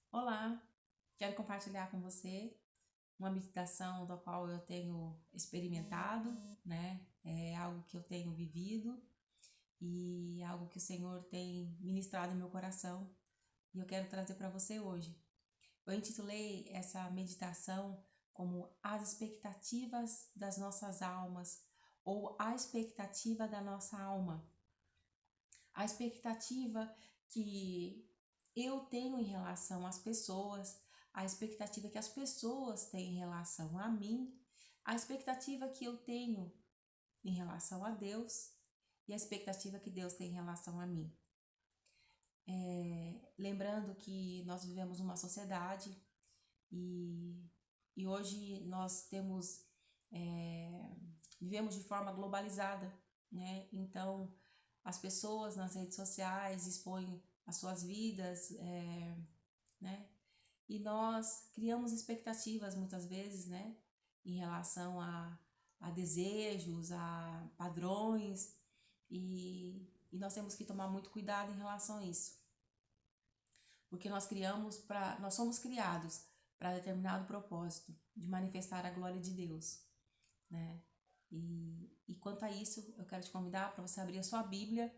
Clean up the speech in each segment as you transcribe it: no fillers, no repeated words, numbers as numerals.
Olá, quero compartilhar com você uma meditação da qual eu tenho experimentado, né? É algo que eu tenho vivido e algo que o Senhor tem ministrado em meu coração e eu quero trazer para você hoje. Eu intitulei essa meditação como As Expectativas das Nossas Almas ou A Expectativa da Nossa Alma. A expectativa que eu tenho em relação às pessoas, a expectativa que as pessoas têm em relação a mim, a expectativa que eu tenho em relação a Deus e a expectativa que Deus tem em relação a mim. Lembrando que nós vivemos uma sociedade e, e hoje nós é, vivemos de forma globalizada, né? Então, as pessoas nas redes sociais expõem as suas vidas, né? E nós criamos expectativas muitas vezes, né? Em relação a desejos, a padrões, e nós temos que tomar muito cuidado em relação a isso, porque nós somos criados para determinado propósito de manifestar a glória de Deus, né? E quanto a isso, eu quero te convidar para você abrir a sua Bíblia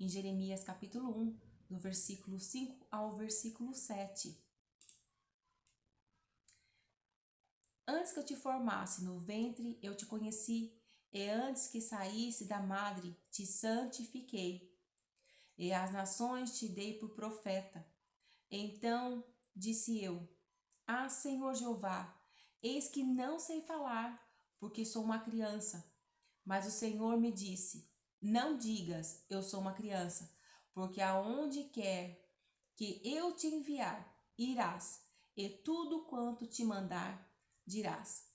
em Jeremias capítulo 1, do versículo 5 ao versículo 7. Antes que eu te formasse no ventre, eu te conheci, e antes que saísse da madre, te santifiquei, e as nações te dei por profeta. Então disse eu: Ah, Senhor Jeová, eis que não sei falar, porque sou uma criança. Mas o Senhor me disse: Não digas, eu sou uma criança, porque aonde quer que eu te enviar, irás, e tudo quanto te mandar, dirás.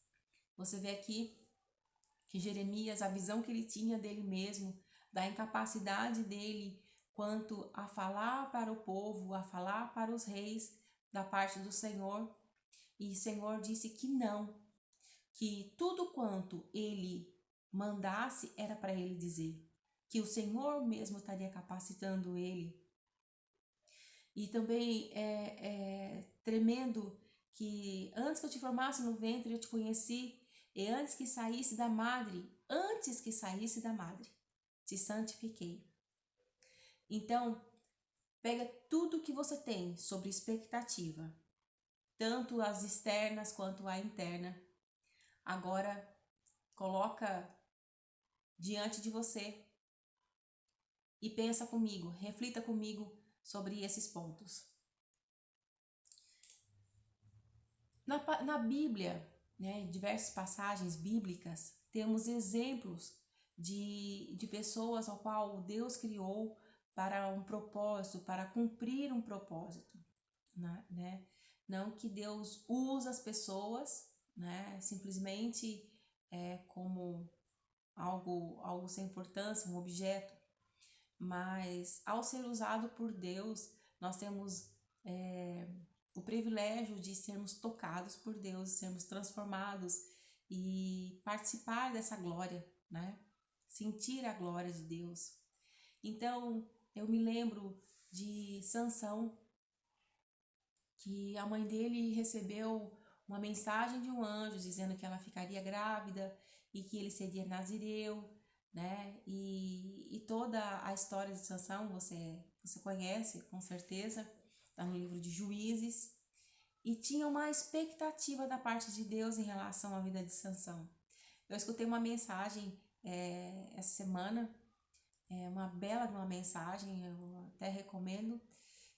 Você vê aqui que Jeremias, a visão que ele tinha dele mesmo, da incapacidade dele quanto a falar para o povo, a falar para os reis da parte do Senhor. E o Senhor disse que não, que tudo quanto ele mandasse era para ele dizer, que o Senhor mesmo estaria capacitando ele. E também é tremendo que antes que eu te formasse no ventre eu te conheci, e antes que saísse da madre, te santifiquei. Então, pega tudo que você tem sobre expectativa, tanto as externas quanto a interna. Agora coloca diante de você e pensa comigo, reflita comigo sobre esses pontos. Na Bíblia, né, em diversas passagens bíblicas, temos exemplos de pessoas ao qual Deus criou para um propósito, para cumprir um propósito, né? Não que Deus usa as pessoas, né, simplesmente como algo sem importância, um objeto, mas ao ser usado por Deus, nós temos é, o privilégio de sermos tocados por Deus, sermos transformados e participar dessa glória, né? Sentir a glória de Deus. Então, eu me lembro de Sansão, que a mãe dele recebeu uma mensagem de um anjo dizendo que ela ficaria grávida e que ele seria nazireu, né? E toda a história de Sansão você conhece, com certeza, está no livro de Juízes. E tinha uma expectativa da parte de Deus em relação à vida de Sansão. Eu escutei uma mensagem essa semana, uma bela de uma mensagem, eu até recomendo,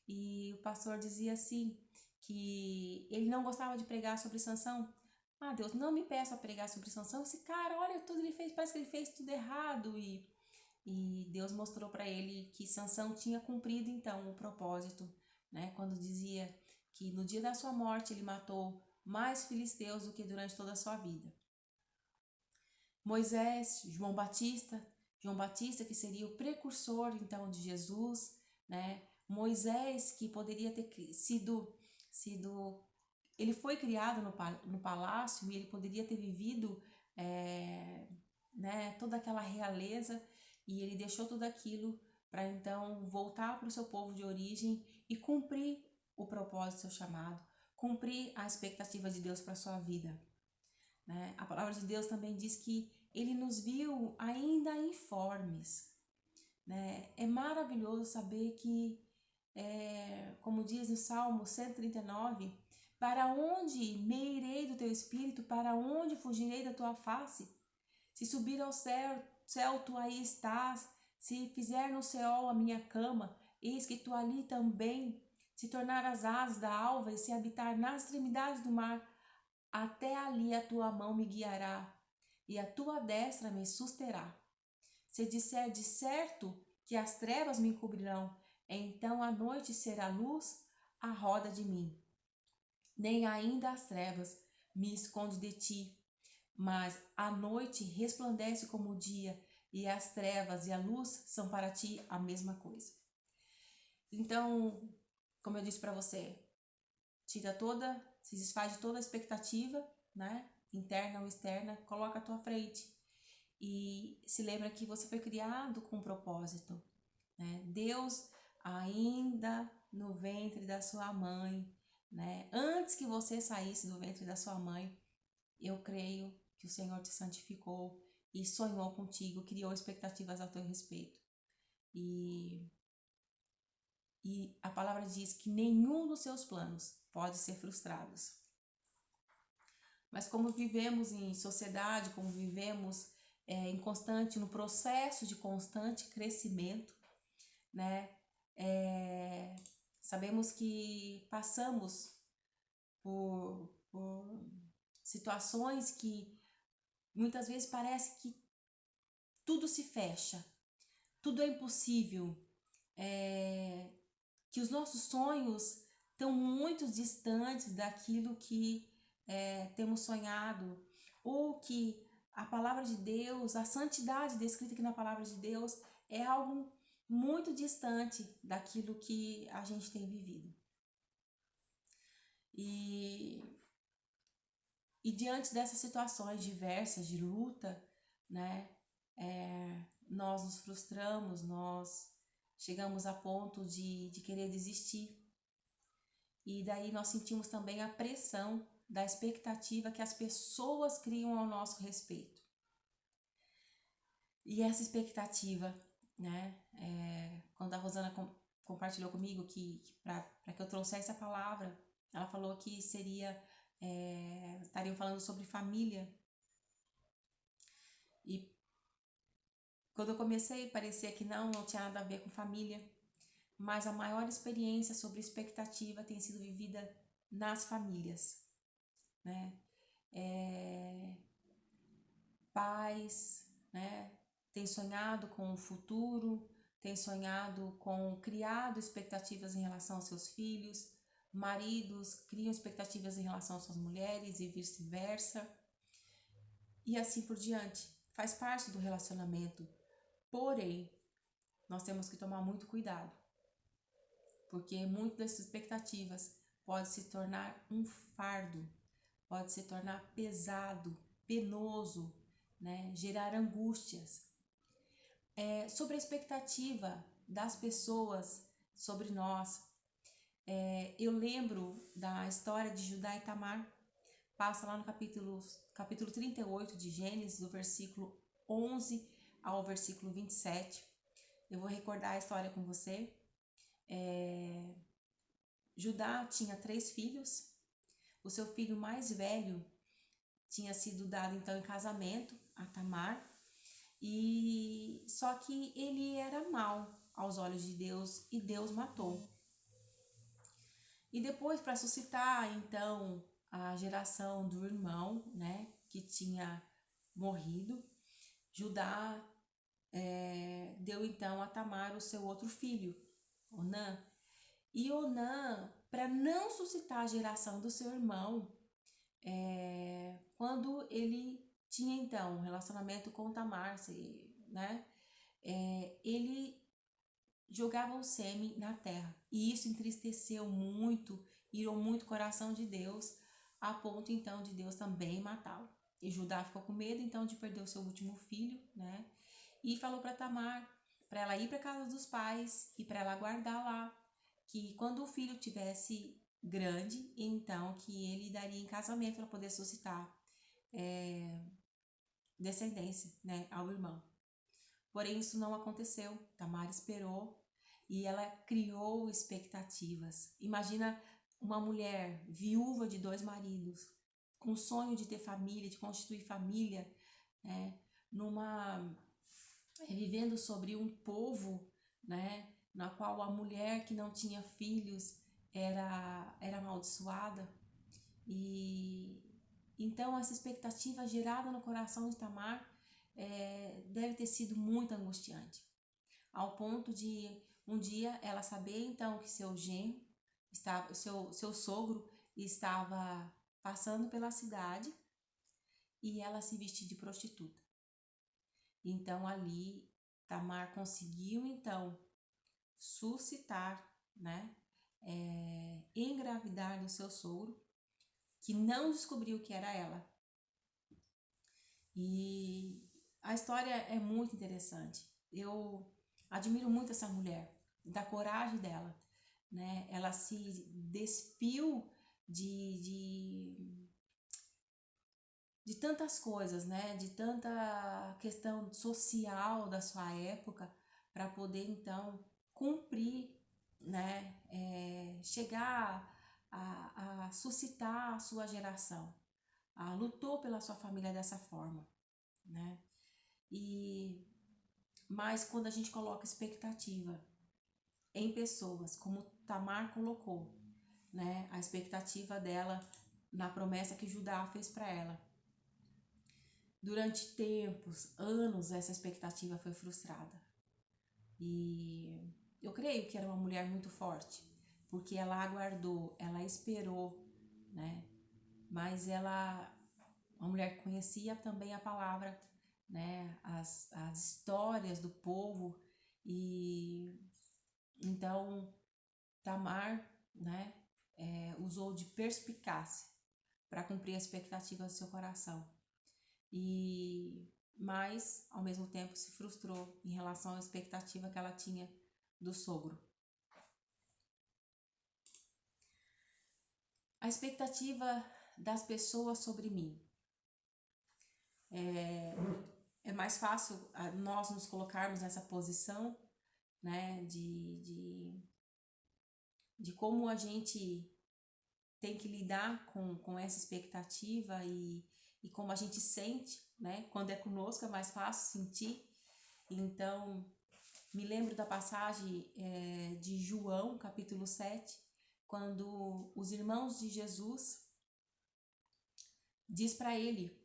e o pastor dizia assim, que ele não gostava de pregar sobre Sansão. Ah, Deus, não me peça a pregar sobre Sansão. Esse cara, olha tudo ele fez, parece que ele fez tudo errado. E Deus mostrou para ele que Sansão tinha cumprido então o propósito, né? Quando dizia que no dia da sua morte ele matou mais filisteus do que durante toda a sua vida. Moisés, João Batista que seria o precursor então de Jesus, né? Moisés que poderia ter sido ele foi criado no palácio e ele poderia ter vivido né, toda aquela realeza, e ele deixou tudo aquilo para então voltar para o seu povo de origem e cumprir o propósito do seu chamado, cumprir a expectativa de Deus para a sua vida, né? A palavra de Deus também diz que Ele nos viu ainda informes, né? É maravilhoso saber que, como diz no Salmo 139, para onde me irei do teu espírito, para onde fugirei da tua face? Se subir ao céu, tu aí estás, se fizer no céu a minha cama, eis que tu ali também, se tornar as asas da alva e se habitar nas extremidades do mar, até ali a tua mão me guiará e a tua destra me susterá. Se disser de certo que as trevas me encobrirão, então a noite será luz à roda de mim. Nem ainda as trevas me esconde de ti, mas a noite resplandece como o dia, e as trevas e a luz são para ti a mesma coisa. Então, como eu disse para você, se desfaz de toda a expectativa, né? Interna ou externa, coloca à tua frente. E se lembra que você foi criado com um propósito, né? Deus, ainda no ventre da sua mãe, né? Antes que você saísse do ventre da sua mãe, eu creio que o Senhor te santificou e sonhou contigo, criou expectativas a teu respeito. E a palavra diz que nenhum dos seus planos pode ser frustrado. Mas como vivemos em sociedade, como vivemos no processo de constante crescimento, né? Sabemos que passamos por situações que muitas vezes parece que tudo se fecha, tudo é impossível, que os nossos sonhos estão muito distantes daquilo que temos sonhado, ou que a palavra de Deus, a santidade descrita aqui na palavra de Deus é algo muito distante daquilo que a gente tem vivido. E diante dessas situações diversas de luta, né, nós nos frustramos, nós chegamos a ponto de querer desistir. E daí nós sentimos também a pressão da expectativa que as pessoas criam ao nosso respeito. E essa expectativa, né, quando a Rosana compartilhou comigo que para que eu trouxesse a palavra, ela falou que estariam falando sobre família. E quando eu comecei, parecia que não tinha nada a ver com família, mas a maior experiência sobre expectativa tem sido vivida nas famílias, né? Pais, né? Têm sonhado com o futuro, têm sonhado criado expectativas em relação aos seus filhos, maridos criam expectativas em relação às suas mulheres e vice-versa, e assim por diante. Faz parte do relacionamento, porém, nós temos que tomar muito cuidado, porque muitas dessas expectativas pode se tornar um fardo, pode se tornar pesado, penoso, né? Gerar angústias. Sobre a expectativa das pessoas sobre nós, eu lembro da história de Judá e Tamar, passa lá no capítulo 38 de Gênesis, do versículo 11 ao versículo 27. Eu vou recordar a história com você. Judá tinha 3 filhos. O seu filho mais velho tinha sido dado então em casamento a Tamar, e só que ele era mau aos olhos de Deus e Deus matou. E depois, para suscitar então a geração do irmão, né, que tinha morrido, Judá deu então a Tamar o seu outro filho, Onã. E Onã, para não suscitar a geração do seu irmão, quando ele tinha então um relacionamento com Tamar, né, ele jogava o sêmen na terra. E isso entristeceu muito, irou muito o coração de Deus, a ponto então de Deus também matá-lo. E Judá ficou com medo então de perder o seu último filho, né? E falou para Tamar, para ela ir para casa dos pais e para ela guardar lá, que quando o filho tivesse grande, então que ele daria em casamento para poder suscitar descendência, né, ao irmão. Porém, isso não aconteceu. Tamar esperou e ela criou expectativas. Imagina uma mulher viúva de 2 maridos, com o sonho de ter família, de constituir família, né, vivendo sobre um povo, né, na qual a mulher que não tinha filhos era amaldiçoada. E então essa expectativa gerada no coração de Tamar deve ter sido muito angustiante, ao ponto de um dia ela saber então que seu genro estava, seu sogro estava passando pela cidade e ela se vestir de prostituta. Então ali Tamar conseguiu então suscitar, né, engravidar do seu sogro, que não descobriu que era ela. E a história é muito interessante. Eu admiro muito essa mulher, da coragem dela, né? Ela se despiu de tantas coisas, né? De tanta questão social da sua época para poder então cumprir, né? Chegar a suscitar a sua geração. Lutou pela sua família dessa forma, né? Mas quando a gente coloca expectativa em pessoas, como Tamar colocou, né? A expectativa dela na promessa que Judá fez para ela. Durante tempos, anos, essa expectativa foi frustrada. E eu creio que era uma mulher muito forte, porque ela aguardou, ela esperou, né? Mas uma mulher que conhecia também a palavra, né? As histórias do povo. E então Tamar, né? Usou de perspicácia para cumprir a expectativa do seu coração. Mas ao mesmo tempo se frustrou em relação à expectativa que ela tinha do sogro. A expectativa das pessoas sobre mim. É mais fácil nós nos colocarmos nessa posição, né, de como a gente tem que lidar com essa expectativa e como a gente sente, né? Quando é conosco é mais fácil sentir. Então, me lembro da passagem de João, capítulo 7, quando os irmãos de Jesus diz para ele,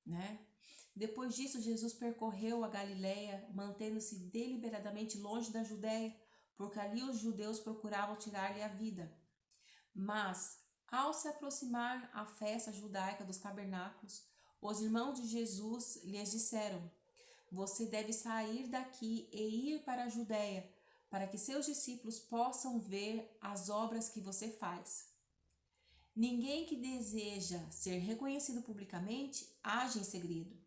né? Depois disso, Jesus percorreu a Galileia, mantendo-se deliberadamente longe da Judéia, porque ali os judeus procuravam tirar-lhe a vida. Mas, ao se aproximar a festa judaica dos tabernáculos, os irmãos de Jesus lhes disseram: você deve sair daqui e ir para a Judéia, para que seus discípulos possam ver as obras que você faz. Ninguém que deseja ser reconhecido publicamente age em segredo.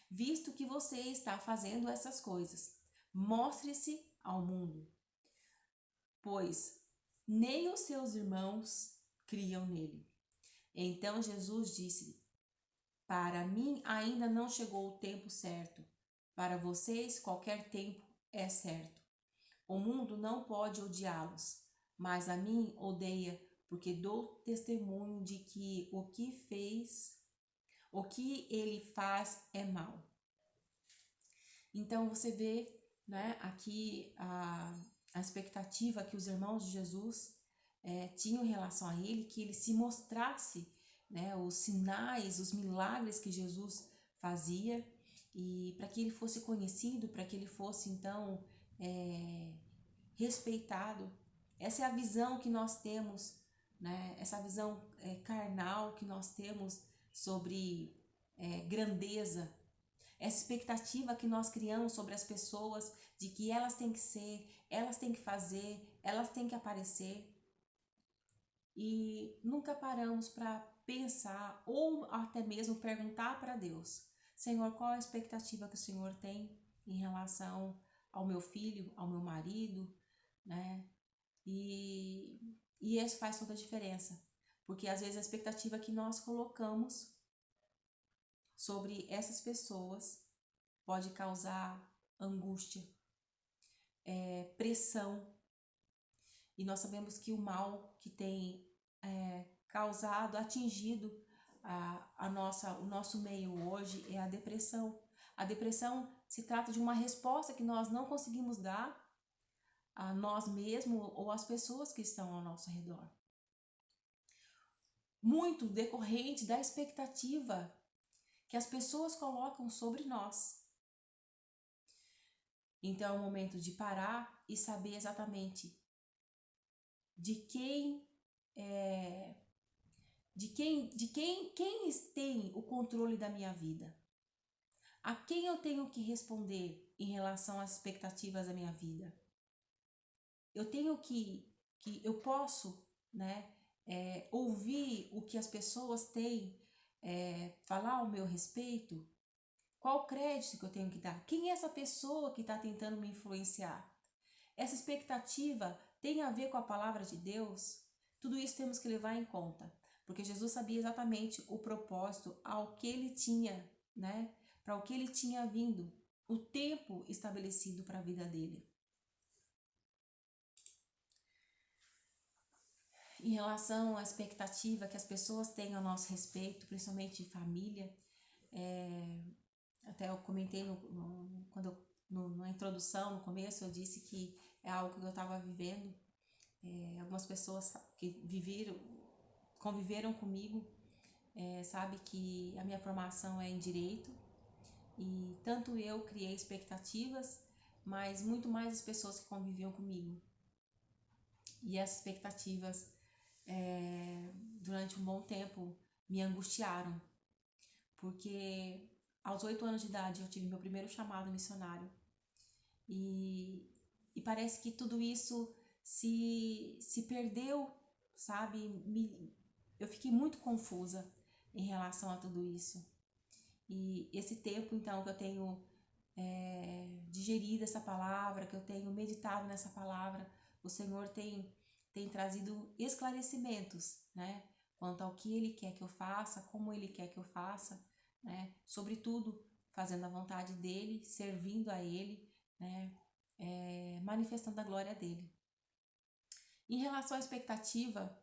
Visto que você está fazendo essas coisas, mostre-se ao mundo, pois nem os seus irmãos criam nele. Então Jesus disse: para mim ainda não chegou o tempo certo. Para vocês, qualquer tempo é certo. O mundo não pode odiá-los, mas a mim odeia, porque dou testemunho de que o que ele faz é mal. Então você vê, né, aqui a expectativa que os irmãos de Jesus tinham em relação a ele, que ele se mostrasse, né, os sinais, os milagres que Jesus fazia, e para que ele fosse conhecido, para que ele fosse então respeitado. Essa é a visão que nós temos, né, essa visão carnal que nós temos sobre grandeza, essa expectativa que nós criamos sobre as pessoas, de que elas têm que ser, elas têm que fazer, elas têm que aparecer. E nunca paramos para pensar ou até mesmo perguntar para Deus: Senhor, qual a expectativa que o Senhor tem em relação ao meu filho, ao meu marido, né? E isso faz toda a diferença, porque às vezes a expectativa que nós colocamos sobre essas pessoas pode causar angústia, pressão, e nós sabemos que o mal que tem causado, atingido o nosso meio hoje é a depressão. A depressão se trata de uma resposta que nós não conseguimos dar a nós mesmos ou às pessoas que estão ao nosso redor. Muito decorrente da expectativa que as pessoas colocam sobre nós. Então é o momento de parar e saber exatamente de quem tem o controle da minha vida. A quem eu tenho que responder em relação às expectativas da minha vida? Eu posso, né, ouvir o que as pessoas têm, falar ao meu respeito? Qual o crédito que eu tenho que dar? Quem é essa pessoa que está tentando me influenciar? Essa expectativa tem a ver com a palavra de Deus? Tudo isso temos que levar em conta, porque Jesus sabia exatamente o propósito ao que ele tinha, né? Para o que ele tinha vindo, o tempo estabelecido para a vida dele. Em relação à expectativa que as pessoas têm ao nosso respeito, principalmente família, até eu comentei na introdução, no começo, eu disse que é algo que eu estava vivendo. Algumas pessoas que conviveram comigo, sabe que a minha formação é em direito, e tanto eu criei expectativas, mas muito mais as pessoas que conviviam comigo. E essas expectativas, durante um bom tempo, me angustiaram, porque aos 8 anos de idade eu tive meu primeiro chamado missionário, e parece que tudo isso se perdeu, sabe? Eu fiquei muito confusa em relação a tudo isso. E esse tempo, então, que eu tenho digerido essa palavra, que eu tenho meditado nessa palavra, o Senhor tem trazido esclarecimentos, né? Quanto ao que Ele quer que eu faça, como Ele quer que eu faça, né? Sobretudo, fazendo a vontade dEle, servindo a Ele, né? Manifestando a glória dEle. Em relação à expectativa,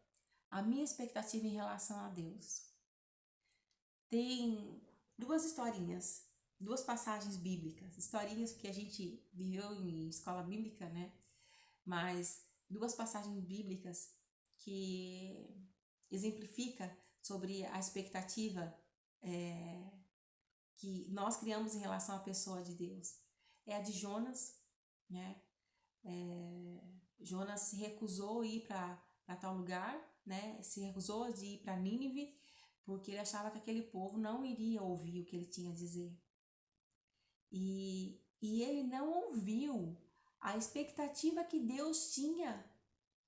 a minha expectativa em relação a Deus, tem duas historinhas, duas passagens bíblicas, historinhas que a gente viveu em escola bíblica, né? Mas duas passagens bíblicas que exemplifica sobre a expectativa que nós criamos em relação à pessoa de Deus. É a de Jonas, né? Jonas se recusou a ir para tal lugar, né? Se recusou de ir para Nínive, porque ele achava que aquele povo não iria ouvir o que ele tinha a dizer. E ele não ouviu a expectativa que Deus tinha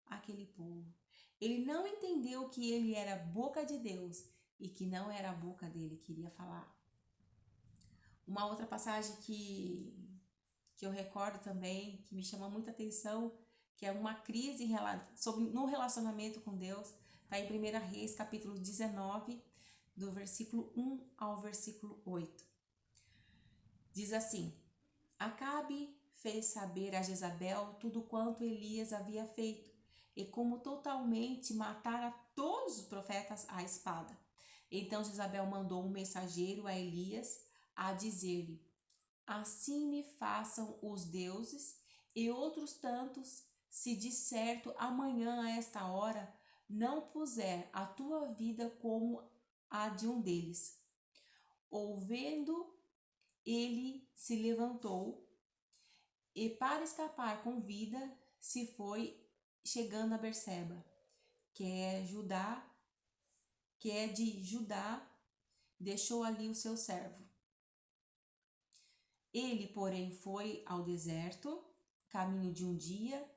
àquele povo. Ele não entendeu que ele era a boca de Deus e que não era a boca dele que iria falar. Uma outra passagem que eu recordo também, que me chama muita atenção, que é uma crise no relacionamento com Deus, está em 1 Reis, capítulo 19, do versículo 1 ao versículo 8. Diz assim: Acabe fez saber a Jezabel tudo quanto Elias havia feito, e como totalmente matara todos os profetas à espada. Então Jezabel mandou um mensageiro a Elias a dizer-lhe: Assim me façam os deuses e outros tantos, se de certo amanhã a esta hora não puser a tua vida como a de um deles. Ouvindo, ele se levantou e, para escapar com vida, se foi, chegando a Berseba, que é de Judá, deixou ali o seu servo. Ele, porém, foi ao deserto, caminho de um dia,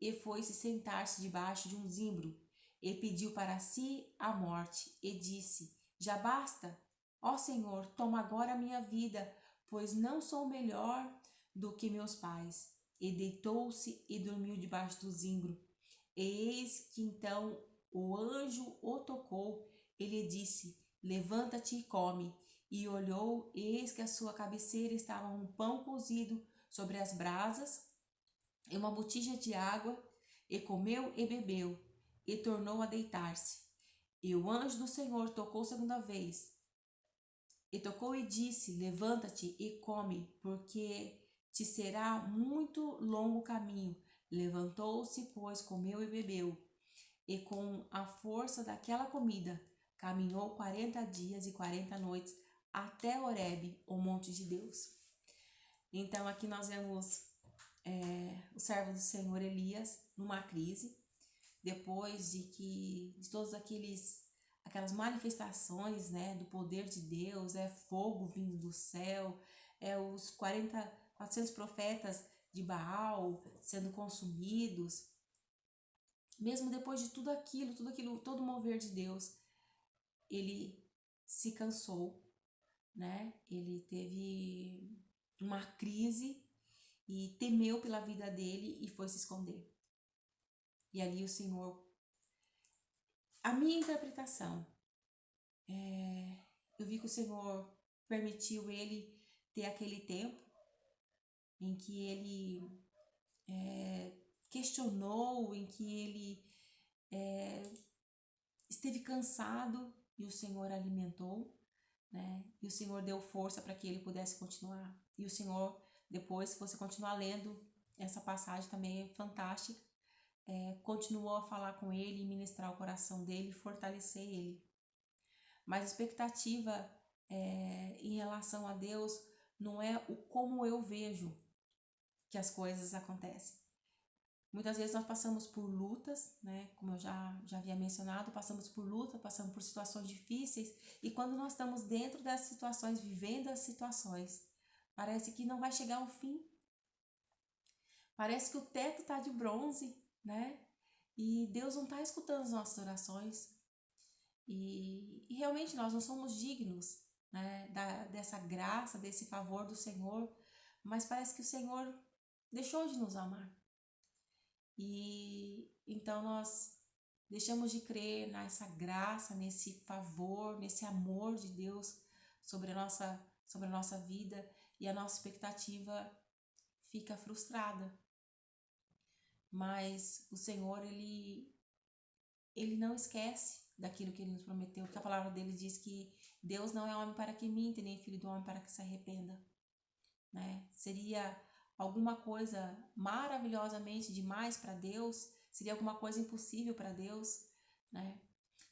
e foi se sentar-se debaixo de um zimbro, e pediu para si a morte, e disse: Já basta, ó Senhor, toma agora a minha vida, pois não sou melhor do que meus pais. E deitou-se e dormiu debaixo do zimbro. Eis que então o anjo o tocou, ele disse: Levanta-te e come. E olhou, eis que à sua cabeceira estava um pão cozido sobre as brasas e uma botija de água, e comeu e bebeu, e tornou a deitar-se. E o anjo do Senhor tocou segunda vez, e tocou e disse: Levanta-te e come, porque te será muito longo o caminho. Levantou-se, pois, comeu e bebeu, e com a força daquela comida caminhou 40 dias e 40 noites até Horebe, o monte de Deus. Então aqui nós vemos o servo do Senhor Elias numa crise, depois de todos aquelas manifestações, né, do poder de Deus, fogo vindo do céu, os 400 profetas de Baal sendo consumidos. Mesmo depois de tudo aquilo, todo o mover de Deus, ele se cansou, né? Ele teve uma crise e temeu pela vida dele e foi se esconder. E ali o Senhor... A minha interpretação, eu vi que o Senhor permitiu ele ter aquele tempo em que ele questionou, em que ele esteve cansado e o Senhor alimentou, né? E o Senhor deu força para que ele pudesse continuar. E o Senhor, depois, se você continuar lendo, essa passagem também é fantástica, continuou a falar com ele, ministrar o coração dele, fortalecer ele. Mas a expectativa em relação a Deus não é o como eu vejo que as coisas acontecem. Muitas vezes nós passamos por lutas, né? Como eu já havia mencionado, passamos por luta, passamos por situações difíceis, e quando nós estamos dentro dessas situações, vivendo as situações, parece que não vai chegar ao fim. Parece que o teto está de bronze, né? E Deus não está escutando as nossas orações. E realmente nós não somos dignos, né, dessa graça, desse favor do Senhor, mas parece que o Senhor deixou de nos amar. E então nós deixamos de crer nessa graça, nesse favor, nesse amor de Deus sobre a nossa vida, e a nossa expectativa fica frustrada. Mas o Senhor, ele não esquece daquilo que ele nos prometeu, porque a palavra dele diz que Deus não é homem para que minta, nem filho do homem para que se arrependa, né? Seria alguma coisa maravilhosamente demais para Deus? Seria alguma coisa impossível para Deus, né?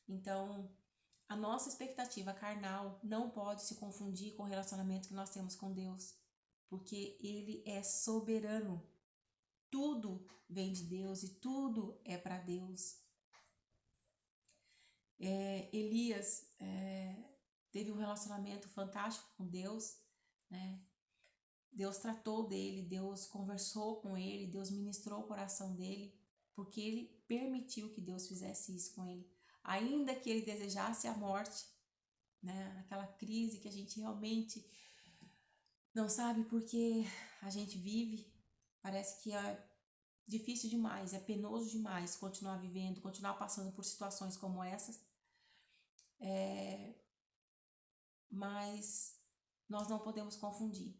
Então, a nossa expectativa carnal não pode se confundir com o relacionamento que nós temos com Deus, porque ele é soberano. Tudo vem de Deus e tudo é para Deus. Elias teve um relacionamento fantástico com Deus, né? Deus tratou dele, Deus conversou com ele, Deus ministrou o coração dele, porque ele permitiu que Deus fizesse isso com ele. Ainda que ele desejasse a morte, né? Aquela crise que a gente realmente não sabe por que a gente vive, parece que é difícil demais, é penoso demais continuar vivendo, continuar passando por situações como essas. Mas nós não podemos confundir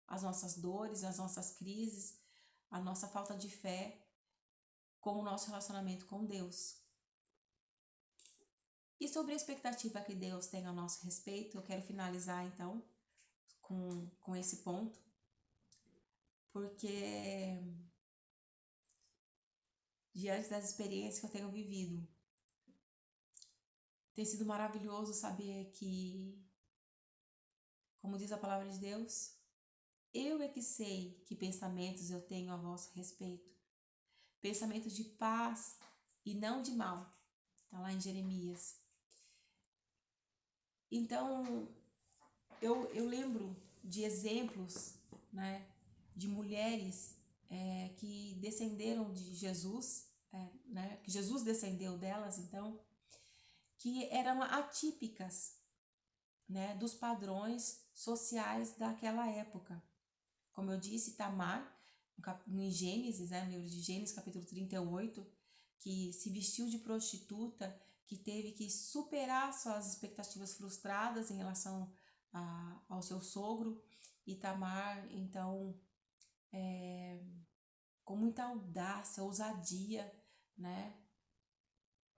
as nossas dores, as nossas crises, a nossa falta de fé com o nosso relacionamento com Deus. E sobre a expectativa que Deus tem a nosso respeito, eu quero finalizar então com esse ponto, porque diante das experiências que eu tenho vivido, tem sido maravilhoso saber que, como diz a palavra de Deus, eu é que sei que pensamentos eu tenho a vosso respeito. Pensamentos de paz e não de mal. Está lá em Jeremias. Então, eu lembro de exemplos, né, de mulheres que descenderam de Jesus, né, que Jesus descendeu delas, então, que eram atípicas, né, dos padrões sociais daquela época. Como eu disse, Tamar, em Gênesis, no livro de Gênesis, capítulo 38, que se vestiu de prostituta, que teve que superar suas expectativas frustradas em relação ao seu sogro. E Tamar, então, com muita audácia, ousadia, né,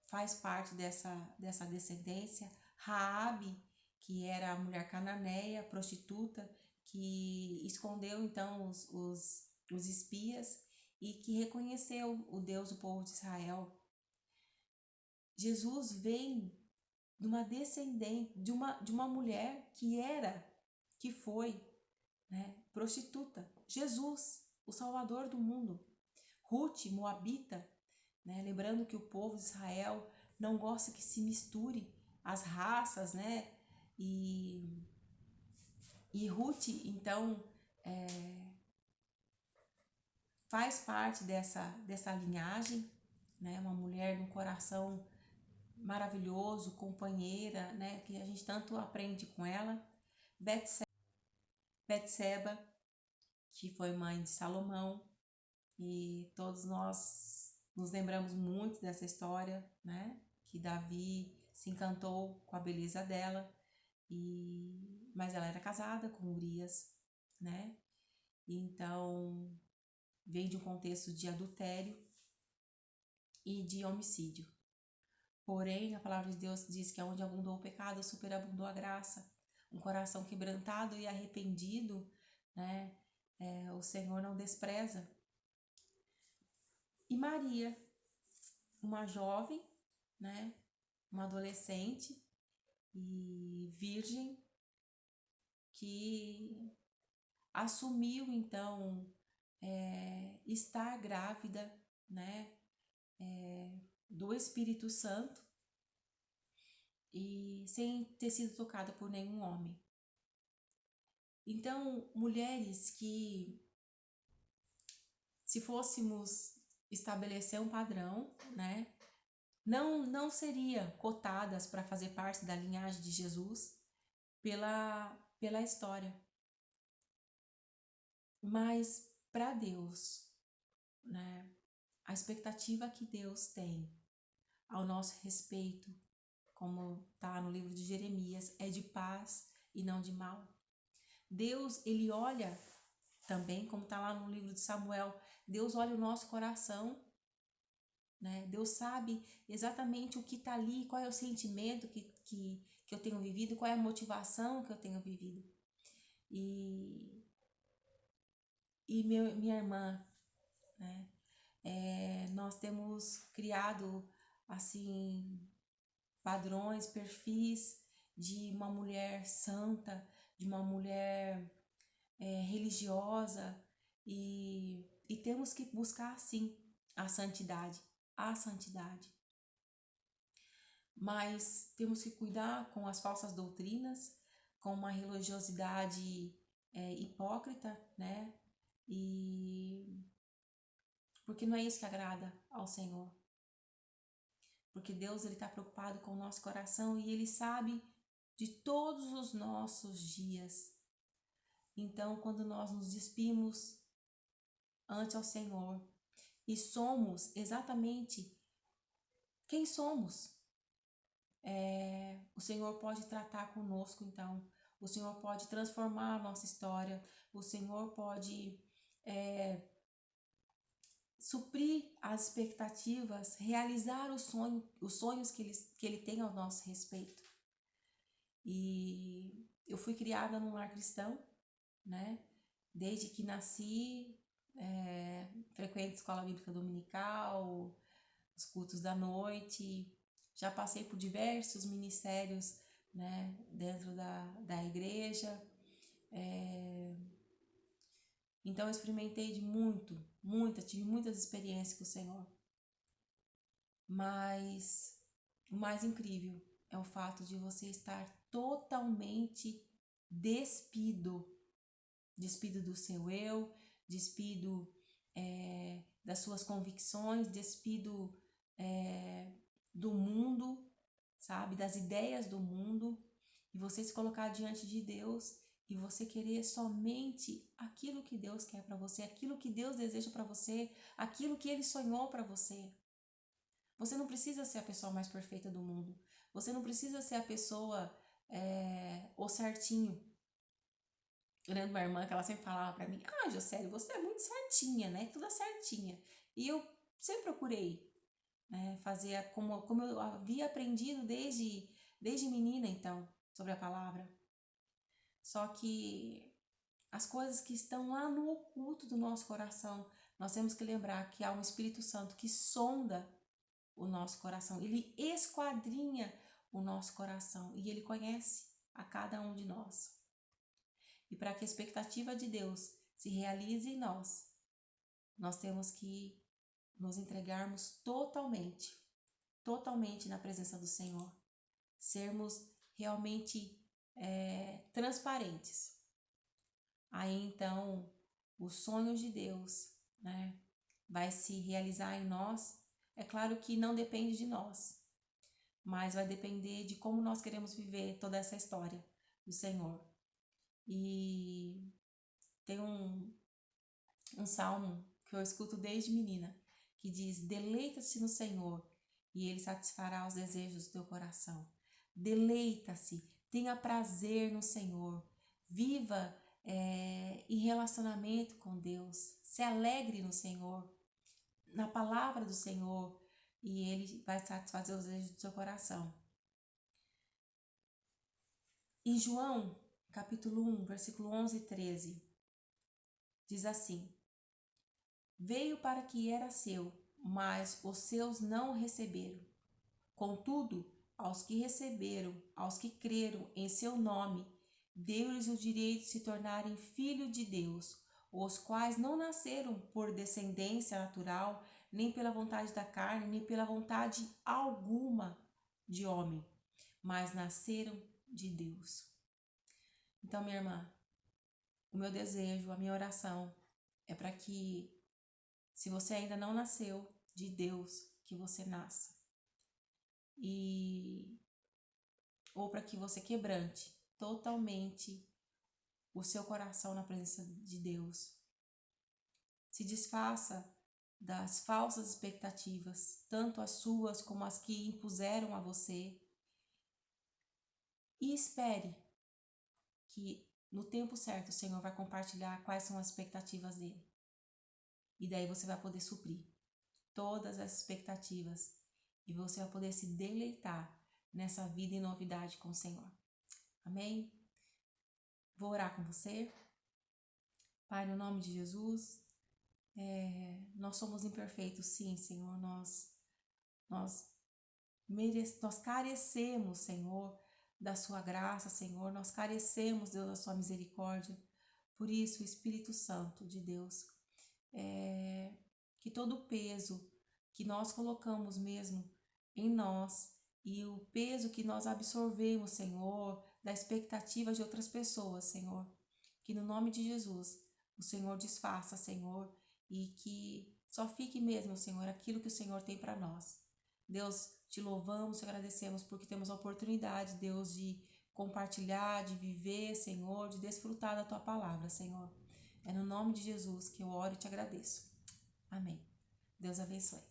faz parte dessa descendência. Raabe, que era a mulher cananeia, prostituta, que escondeu então os espias e que reconheceu o Deus do povo de Israel. Jesus vem de uma descendente, de uma mulher que foi, né, prostituta. Jesus, o Salvador do mundo. Ruth, moabita, né, lembrando que o povo de Israel não gosta que se misture as raças, né? E Ruth, então, faz parte dessa linhagem, né? Uma mulher de um coração maravilhoso, companheira, né? Que a gente tanto aprende com ela. Betseba, que foi mãe de Salomão, e todos nós nos lembramos muito dessa história, né? Que Davi se encantou com a beleza dela, mas ela era casada com Urias, né? Então vem de um contexto de adultério e de homicídio. Porém, a palavra de Deus diz que onde abundou o pecado, superabundou a graça. Um coração quebrantado e arrependido, né? O Senhor não despreza. E Maria, uma jovem, né? Uma adolescente e virgem, que assumiu então estar grávida, né? Do Espírito Santo e sem ter sido tocada por nenhum homem. Então, mulheres que, se fôssemos estabelecer um padrão, né, não seriam cotadas para fazer parte da linhagem de Jesus pela história. Mas para Deus, né, a expectativa que Deus tem ao nosso respeito, como está no livro de Jeremias, é de paz e não de mal. Deus, ele olha também, como está lá no livro de Samuel, Deus olha o nosso coração, né? Deus sabe exatamente o que está ali, qual é o sentimento que eu tenho vivido, qual é a motivação que eu tenho vivido. E minha irmã, né? Nós temos criado, assim, padrões, perfis de uma mulher santa, de uma mulher religiosa, e temos que buscar, sim, a santidade, mas temos que cuidar com as falsas doutrinas, com uma religiosidade hipócrita, né? E porque não é isso que agrada ao Senhor. Porque Deus, ele está preocupado com o nosso coração e ele sabe de todos os nossos dias. Então, quando nós nos despimos ante ao Senhor e somos exatamente quem somos, o Senhor pode tratar conosco, então. O Senhor pode transformar a nossa história. O Senhor pode suprir as expectativas, realizar os sonhos que Ele tem ao nosso respeito. E eu fui criada num lar cristão, né? Desde que nasci, frequento escola bíblica dominical, os cultos da noite. Já passei por diversos ministérios, né, dentro da igreja. Então eu experimentei tive muitas experiências com o Senhor. Mas o mais incrível é o fato de você estar totalmente despido do seu eu, despido das suas convicções, despido do mundo, sabe, das ideias do mundo, e você se colocar diante de Deus e você querer somente aquilo que Deus quer para você, aquilo que Deus deseja para você, aquilo que Ele sonhou para você. Você não precisa ser a pessoa mais perfeita do mundo. Você não precisa ser a pessoa o certinho. Eu lembro da minha irmã que ela sempre falava pra mim: Ah, Jocely, você é muito certinha, né? Tudo certinha. E eu sempre procurei, né, fazer como eu havia aprendido desde menina, então, sobre a palavra. Só que as coisas que estão lá no oculto do nosso coração, nós temos que lembrar que há um Espírito Santo que sonda o nosso coração, ele esquadrinha o nosso coração e ele conhece a cada um de nós. E para que a expectativa de Deus se realize em nós, nós temos que nos entregarmos totalmente na presença do Senhor, sermos realmente transparentes. Aí então os sonhos de Deus, né, vai se realizar em nós. É claro que não depende de nós, mas vai depender de como nós queremos viver toda essa história do Senhor. E tem um salmo que eu escuto desde menina, que diz: deleita-se no Senhor e Ele satisfará os desejos do teu coração. Deleita-se, tenha prazer no Senhor, viva em relacionamento com Deus, se alegre no Senhor, na palavra do Senhor, e Ele vai satisfazer os desejos do seu coração. Em João, capítulo 1, versículo 11 e 13, diz assim: Veio para que era seu, mas os seus não o receberam. Contudo, aos que receberam, aos que creram em seu nome, deu-lhes o direito de se tornarem filhos de Deus, os quais não nasceram por descendência natural, nem pela vontade da carne, nem pela vontade alguma de homem, mas nasceram de Deus. Então, minha irmã, o meu desejo, a minha oração é para que, se você ainda não nasceu de Deus, que você nasça. Ou para que você quebrante totalmente o seu coração na presença de Deus. Se desfaça das falsas expectativas, tanto as suas como as que impuseram a você. E espere que no tempo certo o Senhor vai compartilhar quais são as expectativas dele. E daí você vai poder suprir todas as expectativas e você vai poder se deleitar nessa vida em novidade com o Senhor. Amém? Vou orar com você. Pai, no nome de Jesus, nós somos imperfeitos, sim, Senhor. Nós carecemos, Senhor, da sua graça, Senhor. Nós carecemos, Deus, da sua misericórdia. Por isso, o Espírito Santo de Deus, que todo o peso que nós colocamos mesmo em nós e o peso que nós absorvemos, Senhor, da expectativa de outras pessoas, Senhor, que no nome de Jesus o Senhor desfaça, Senhor, e que só fique mesmo, Senhor, aquilo que o Senhor tem para nós. Deus, te louvamos, te agradecemos porque temos a oportunidade, Deus, de compartilhar, de viver, Senhor, de desfrutar da tua palavra, Senhor. É no nome de Jesus que eu oro e te agradeço. Amém. Deus abençoe.